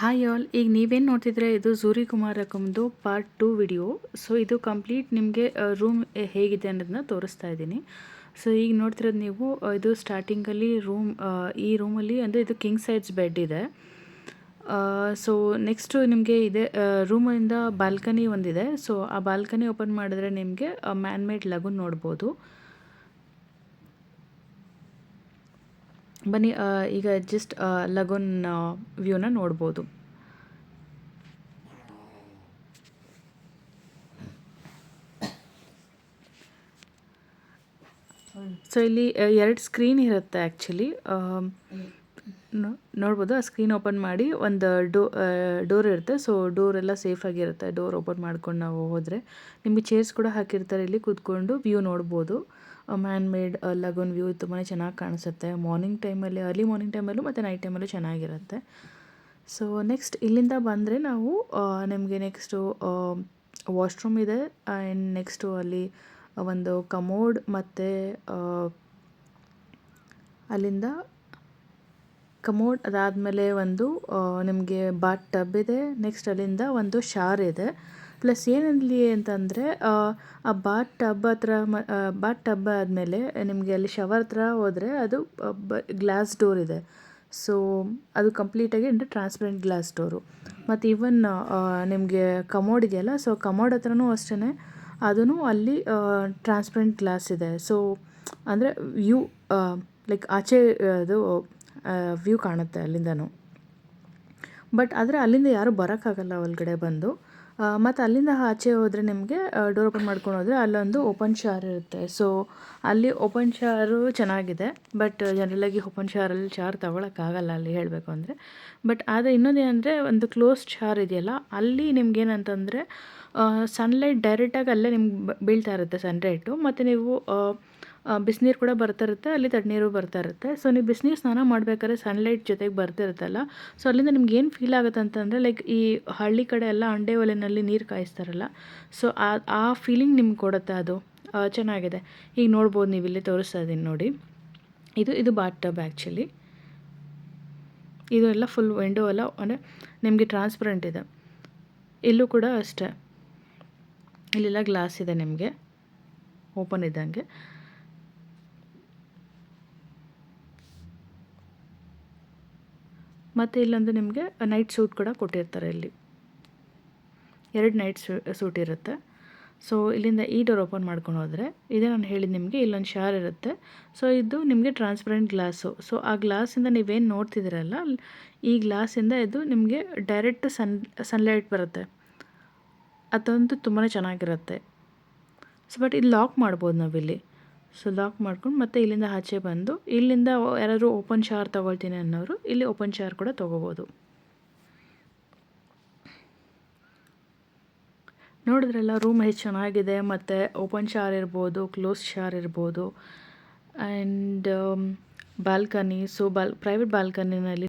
Hi all, ಈಗ ನೀವೇನು ನೋಡ್ತಿದ್ರೆ ಇದು ಸೂರಿ ಕುಮಾರ್ ರಕಮ್ದು ಪಾರ್ಟ್ 2 ವಿಡಿಯೋ. ಸೊ ಇದು ಕಂಪ್ಲೀಟ್ ನಿಮಗೆ ರೂಮ್ ಹೇಗಿದೆ ಅನ್ನೋದನ್ನ ತೋರಿಸ್ತಾ ಇದ್ದೀನಿ. ಸೊ ಈಗ ನೋಡ್ತಿರೋದು ನೀವು ಇದು ಸ್ಟಾರ್ಟಿಂಗಲ್ಲಿ ಈ ರೂಮಲ್ಲಿ ಅಂದರೆ ಇದು ಕಿಂಗ್ ಸೈಡ್ಸ್ ಬೆಡ್ ಇದೆ. ಸೊ ನೆಕ್ಸ್ಟು ನಿಮಗೆ ಇದೆ ರೂಮಿಂದ ಬಾಲ್ಕನಿ ಒಂದಿದೆ. ಸೊ ಆ ಬಾಲ್ಕನಿ ಓಪನ್ ಮಾಡಿದ್ರೆ ನಿಮಗೆ ಮ್ಯಾನ್ ಮೇಡ್ ಲಗುನ್ ನೋಡ್ಬೋದು. ಬನ್ನಿ ಈಗ ಜಸ್ಟ್ ಲಗುನ್ ವ್ಯೂನ ನೋಡ್ಬೋದು. ಸೊ ಇಲ್ಲಿ 2 ಸ್ಕ್ರೀನ್ ಇರುತ್ತೆ ಆ್ಯಕ್ಚುಲಿ. ನೋಡ್ಬೋದು, ಆ ಸ್ಕ್ರೀನ್ ಓಪನ್ ಮಾಡಿ ಒಂದು ಡೋರ್ ಇರುತ್ತೆ. ಸೊ ಡೋರೆಲ್ಲ ಸೇಫಾಗಿರುತ್ತೆ. ಡೋರ್ ಓಪನ್ ಮಾಡ್ಕೊಂಡು ನಾವು ಹೋದರೆ ನಿಮಗೆ ಚೇರ್ಸ್ ಕೂಡ ಹಾಕಿರ್ತಾರೆ. ಇಲ್ಲಿ ಕೂತ್ಕೊಂಡು ವ್ಯೂ ನೋಡ್ಬೋದು. ಮ್ಯಾನ್ ಮೇಡ್ ಲಗುನ್ ವ್ಯೂ ತುಂಬಾ ಚೆನ್ನಾಗಿ ಕಾಣಿಸುತ್ತೆ ಮಾರ್ನಿಂಗ್ ಟೈಮಲ್ಲಿ, ಅರ್ಲಿ ಮಾರ್ನಿಂಗ್ ಟೈಮಲ್ಲೂ ಮತ್ತು ನೈಟ್ ಟೈಮಲ್ಲೂ ಚೆನ್ನಾಗಿರುತ್ತೆ. ಸೊ ನೆಕ್ಸ್ಟ್ ಇಲ್ಲಿಂದ ಬಂದರೆ ನಾವು ನಿಮಗೆ ನೆಕ್ಸ್ಟು ವಾಶ್ರೂಮ್ ಇದೆ. ಆ್ಯಂಡ್ ನೆಕ್ಸ್ಟು ಅಲ್ಲಿ ಒಂದು ಕಮೋಡ್ ಮತ್ತು ಅಲ್ಲಿಂದ ಕಮೋಡ್ ಅದಾದಮೇಲೆ ಒಂದು ನಿಮಗೆ ಬಾತ್ ಟಬ್ ಇದೆ. ನೆಕ್ಸ್ಟ್ ಅಲ್ಲಿಂದ ಒಂದು ಶಾರ್ ಇದೆ. ಪ್ಲಸ್ ಏನಲ್ಲಿ ಅಂತಂದರೆ ಆ ಬಾತ್ ಟಬ್ ಆದಮೇಲೆ ನಿಮಗೆ ಅಲ್ಲಿ ಶವರ್ ಹತ್ರ ಹೋದರೆ ಅದು ಗ್ಲಾಸ್ ಡೋರ್ ಇದೆ. ಸೊ ಅದು ಕಂಪ್ಲೀಟಾಗಿ ಅಂದರೆ ಟ್ರಾನ್ಸ್ಪರೆಂಟ್ ಗ್ಲಾಸ್ ಡೋರು. ಮತ್ತು ಈವನ್ ನಿಮಗೆ ಕಮೋಡ್ ಇದೆಯಲ್ಲ, ಸೊ ಕಮೋಡ್ ಹತ್ರನೂ ಅಷ್ಟೇ, ಅದೂ ಅಲ್ಲಿ ಟ್ರಾನ್ಸ್ಪರೆಂಟ್ ಗ್ಲಾಸ್ ಇದೆ. ಸೊ ಅಂದರೆ ವ್ಯೂ ಲೈಕ್ ಆಚೆ ಅದು ವ್ಯೂ ಕಾಣುತ್ತೆ ಅಲ್ಲಿಂದನೂ. ಬಟ್ ಆದರೆ ಅಲ್ಲಿಂದ ಯಾರೂ ಬರೋಕ್ಕಾಗಲ್ಲ ಒಳಗಡೆ ಬಂದು. ಮತ್ತು ಅಲ್ಲಿಂದ ಆಚೆ ಹೋದರೆ ನಿಮಗೆ ಡೋರ್ ಓಪನ್ ಮಾಡ್ಕೊಂಡು ಹೋದರೆ ಅಲ್ಲೊಂದು ಓಪನ್ ಶಾರ್ ಇರುತ್ತೆ. ಸೊ ಅಲ್ಲಿ ಓಪನ್ ಶಾರು ಚೆನ್ನಾಗಿದೆ. ಬಟ್ ಜನರಲಾಗಿ ಓಪನ್ ಶಾರ್ ತೊಗೊಳಕ್ಕಾಗಲ್ಲ ಅಲ್ಲಿ ಹೇಳಬೇಕು ಅಂದರೆ. ಬಟ್ ಆದರೆ ಇನ್ನೊಂದೇನೆಂದರೆ ಒಂದು ಕ್ಲೋಸ್ಡ್ ಶಾರ್ ಇದೆಯಲ್ಲ, ಅಲ್ಲಿ ನಿಮ್ಗೇನಂತಂದರೆ ಸನ್ಲೈಟ್ ಡೈರೆಕ್ಟಾಗಿ ಅಲ್ಲೇ ನಿಮ್ಗೆ ಬೀಳ್ತಾ ಇರುತ್ತೆ ಸನ್ಲೈಟು. ಮತ್ತು ನೀವು ಬಿಸಿನೀರು ಕೂಡ ಬರ್ತಾ ಇರುತ್ತೆ, ಅಲ್ಲಿ ತಣ್ಣೀರು ಬರ್ತಾ ಇರುತ್ತೆ. ಸೊ ನೀವು ಬಿಸಿನೀರು ಸ್ನಾನ ಮಾಡಬೇಕಾದ್ರೆ ಸನ್ಲೈಟ್ ಜೊತೆಗೆ ಬರ್ತಿರುತ್ತಲ್ಲ, ಸೊ ಅಲ್ಲಿಂದ ನಿಮ್ಗೆ ಏನು ಫೀಲ್ ಆಗುತ್ತೆ ಅಂತಂದರೆ ಲೈಕ್ ಈ ಹಳ್ಳಿ ಕಡೆ ಎಲ್ಲ ಅಂಡೆ ಒಲೆಯಲ್ಲಿ ನೀರು ಕಾಯಿಸ್ತಾರಲ್ಲ, ಸೊ ಆ ಫೀಲಿಂಗ್ ನಿಮ್ಗೆ ಕೊಡುತ್ತೆ. ಅದು ಚೆನ್ನಾಗಿದೆ. ಈಗ ನೋಡ್ಬೋದು, ನೀವು ಇಲ್ಲಿ ತೋರಿಸ್ತಾ ಇದ್ದೀನಿ ನೋಡಿ. ಇದು ಬಾತ್ ಟಬ್ ಆ್ಯಕ್ಚುಲಿ. ಇದು ಎಲ್ಲ ಫುಲ್ ವಿಂಡೋ ಎಲ್ಲ ಅಂದರೆ ನಿಮಗೆ ಟ್ರಾನ್ಸ್ಪರೆಂಟ್ ಇದೆ. ಇಲ್ಲೂ ಕೂಡ ಅಷ್ಟೇ, ಇಲ್ಲೆಲ್ಲ ಗ್ಲಾಸ್ ಇದೆ ನಿಮಗೆ ಓಪನ್ ಇದ್ದಂಗೆ. ಮತ್ತು ಇಲ್ಲೊಂದು ನಿಮಗೆ ನೈಟ್ ಸೂಟ್ ಕೂಡ ಕೊಟ್ಟಿರ್ತಾರೆ. ಇಲ್ಲಿ 2 ನೈಟ್ ಸೂಟ್ ಇರುತ್ತೆ. ಸೊ ಇಲ್ಲಿಂದ ಈ ಡೋರ್ ಓಪನ್ ಮಾಡ್ಕೊಂಡು ಹೋದರೆ ಇದೇ ನಾನು ಹೇಳಿದ ನಿಮಗೆ ಇಲ್ಲೊಂದು ಶಾರ್ ಇರುತ್ತೆ. ಸೊ ಇದು ನಿಮಗೆ ಟ್ರಾನ್ಸ್ಪರೆಂಟ್ ಗ್ಲಾಸು. ಸೊ ಆ ಗ್ಲಾಸಿಂದ ನೀವೇನು ನೋಡ್ತಿದ್ದೀರಲ್ಲ, ಈ ಗ್ಲಾಸಿಂದ ಇದು ನಿಮಗೆ ಡೈರೆಕ್ಟ್ ಸನ್ಲೈಟ್ ಬರುತ್ತೆ. ಅದಂತೂ ತುಂಬಾ ಚೆನ್ನಾಗಿರುತ್ತೆ. ಸೊ ಬಟ್ ಇದು ಲಾಕ್ ಮಾಡ್ಬೋದು ನಾವಿಲ್ಲಿ. ಸೊ ಲಾಕ್ ಮಾಡ್ಕೊಂಡು ಮತ್ತೆ ಇಲ್ಲಿಂದ ಆಚೆ ಬಂದು ಇಲ್ಲಿಂದ ಯಾರಾದರೂ ಓಪನ್ ಶಾರ್ ತೊಗೊಳ್ತೀನಿ ಅನ್ನೋರು ಇಲ್ಲಿ ಓಪನ್ ಶಾರ್ ಕೂಡ ತೊಗೋಬೋದು. ನೋಡಿದ್ರಲ್ಲ ರೂಮ್ ಎಷ್ಟು ಚೆನ್ನಾಗಿದೆ. ಮತ್ತು ಓಪನ್ ಶಾರ್ ಇರ್ಬೋದು, ಕ್ಲೋಸ್ ಶಾರ್ ಇರ್ಬೋದು, ಆ್ಯಂಡ್ ಬಾಲ್ಕನಿ. So private ಬಾಲ್ಕನಿನಲ್ಲಿ